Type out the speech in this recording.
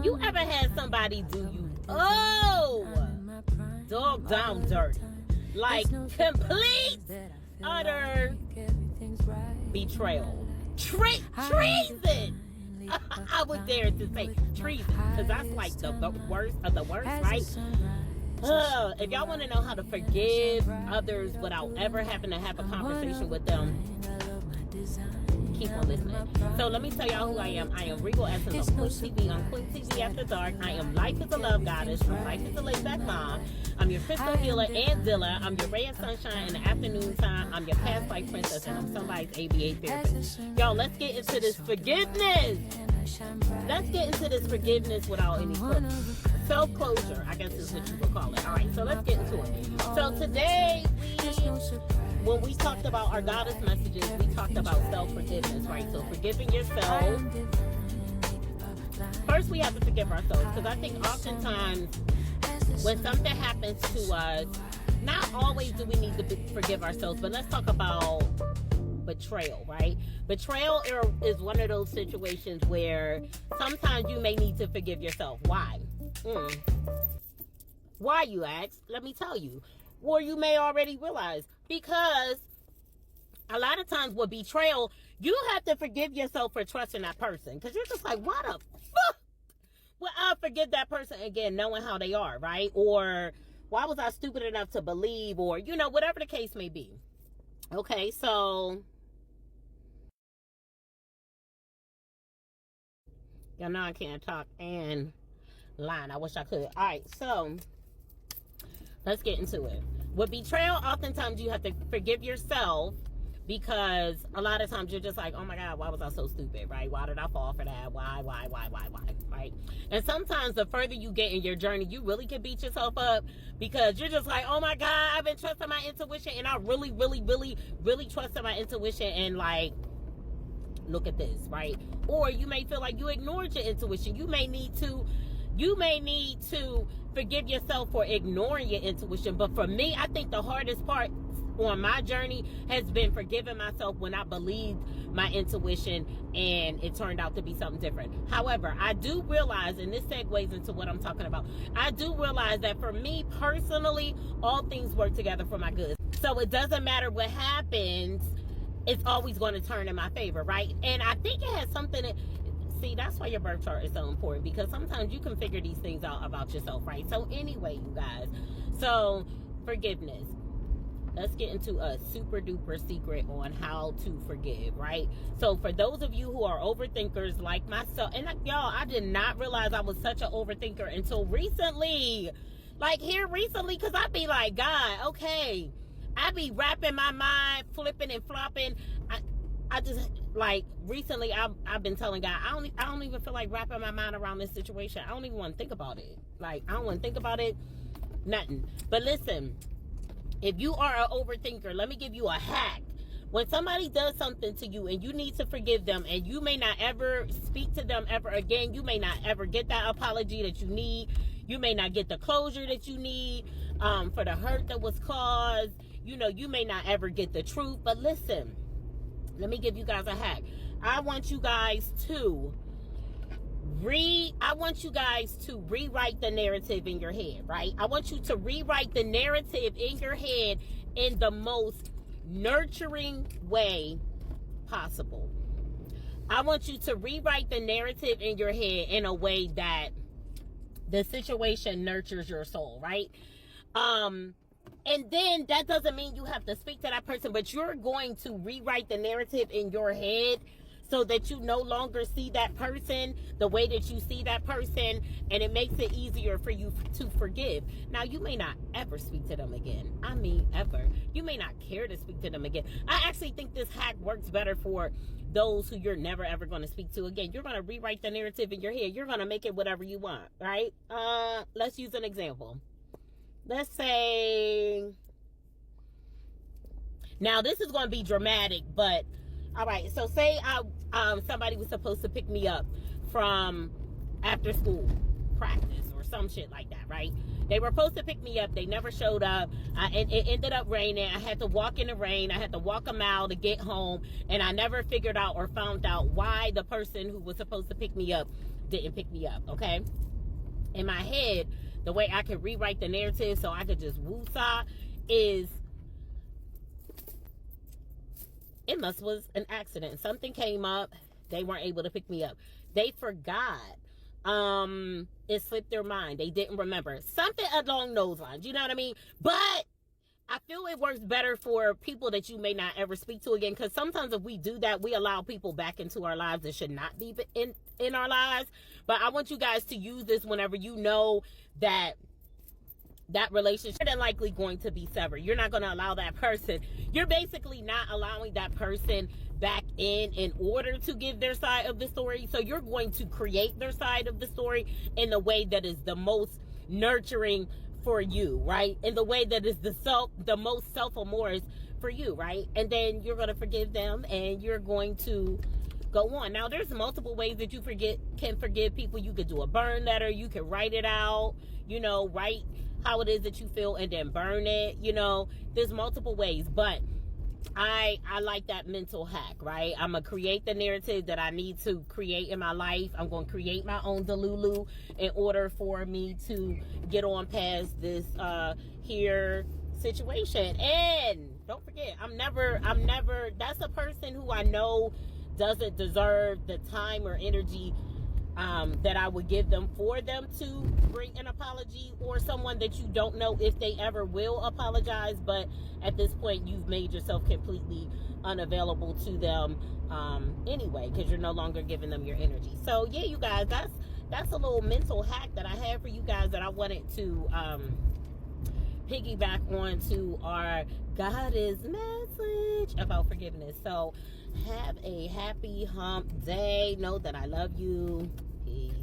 You ever had somebody do you dog down dirty, like complete utter betrayal, treason? I would dare to say treason, because that's like the worst of the worst, right? If y'all want to know how to forgive others without ever having to have a conversation with them, keep on listening. So let me tell y'all who I am. I am Regal Essence on Quick TV, on Quick TV After Dark. I am Life is a Love Goddess. I'm Life is a Laid Back Mom. I'm your crystal healer and dealer. I'm your ray of sunshine in the afternoon time. I'm your past life princess, and I'm somebody's ABA therapist. Y'all, let's get into this forgiveness. Let's get into this forgiveness without any self-closure, I guess is what you would call it. All right, so let's get into it. So today, when we talked about our goddess messages, we talked about self-forgiveness, right? So forgiving yourself. First, we have to forgive ourselves, because I think oftentimes when something happens to us, not always do we need to forgive ourselves, but let's talk about betrayal, right? Betrayal is one of those situations where sometimes you may need to forgive yourself. Why? Why, you ask? Let me tell you. Or you may already realize, because a lot of times with betrayal, you have to forgive yourself for trusting that person, because you're just like, what the fuck? Well, I'll forgive that person again, knowing how they are, right? Or why was I stupid enough to believe, or, you know, whatever the case may be. Okay, so y'all know I can't talk and line. I wish I could. All right, so let's get into it. With betrayal, oftentimes you have to forgive yourself, because a lot of times you're just like, oh my God, why was I so stupid, right? Why did I fall for that? Why, right? And sometimes the further you get in your journey, you really can beat yourself up, because you're just like, oh my God, I've been trusting my intuition, and I really trusted my intuition, and like, look at this, right? Or you may feel like you ignored your intuition. You may need to forgive yourself for ignoring your intuition. But for me, I think the hardest part on my journey has been forgiving myself when I believed my intuition and it turned out to be something different. However, I do realize, and this segues into what I'm talking about, I do realize that for me personally, all things work together for my good. So it doesn't matter what happens, it's always going to turn in my favor, right? And I think it has something to, see, that's why your birth chart is so important, because sometimes you can figure these things out about yourself, right? So anyway, you guys, so forgiveness. Let's get into a super duper secret on how to forgive, right? So for those of you who are overthinkers like myself, and y'all, I did not realize I was such an overthinker until recently. Like here recently, because I'd be like, God, okay. I be wrapping my mind, flipping and flopping. I just, like, recently I've been telling God, I don't even feel like wrapping my mind around this situation. I don't even want to think about it. Like, I don't want to think about it. Nothing. But listen, if you are an overthinker, let me give you a hack. When somebody does something to you and you need to forgive them, and you may not ever speak to them ever again, you may not ever get that apology that you need, you may not get the closure that you need for the hurt that was caused, you know, you may not ever get the truth. But listen, let me give you guys a hack. I want you guys to rewrite the narrative in your head, right? I want you to rewrite the narrative in your head in the most nurturing way possible. I want you to rewrite the narrative in your head in a way that the situation nurtures your soul, right? And then that doesn't mean you have to speak to that person, but you're going to rewrite the narrative in your head so that you no longer see that person the way that you see that person, and it makes it easier for you to forgive. Now, you may not ever speak to them again. I mean, ever. You may not care to speak to them again. I actually think this hack works better for those who you're never ever going to speak to again. You're going to rewrite the narrative in your head. You're going to make it whatever you want, right? Let's use an example. Let's say, now this is going to be dramatic, but all right. So say somebody was supposed to pick me up from after school practice or some shit like that, right? They were supposed to pick me up. They never showed up. It ended up raining. I had to walk in the rain. I had to walk a mile to get home. And I never figured out or found out why the person who was supposed to pick me up didn't pick me up, okay? In my head, the way I could rewrite the narrative so I could just woosah is, it must was an accident. Something came up. They weren't able to pick me up. They forgot. It slipped their mind. They didn't remember. Something along those lines. You know what I mean? But I feel it works better for people that you may not ever speak to again, because sometimes if we do that, we allow people back into our lives that should not be in our lives. But I want you guys to use this whenever you know that relationship is likely going to be severed. You're not going to allow that person. You're basically not allowing that person back in order to give their side of the story. So you're going to create their side of the story in the way that is the most nurturing for you, right? In the way that is the most self-amorous for you, right? And then you're going to forgive them and you're going to go on. Now, there's multiple ways that you can forgive people. You could do a burn letter. You can write it out, write how it is that you feel and then burn it. There's multiple ways, but I like that mental hack, right? I'm going to create the narrative that I need to create in my life. I'm going to create my own Delulu in order for me to get on past this here situation. And don't forget, I'm never, that's a person who I know doesn't deserve the time or energy that I would give them for them to bring an apology, or someone that you don't know if they ever will apologize, but at this point you've made yourself completely unavailable to them anyway, because you're no longer giving them your energy. So yeah, you guys, that's a little mental hack that I have for you guys that I wanted to piggyback on to our goddess message about forgiveness. So have a happy hump day. Know that I love you. Peace.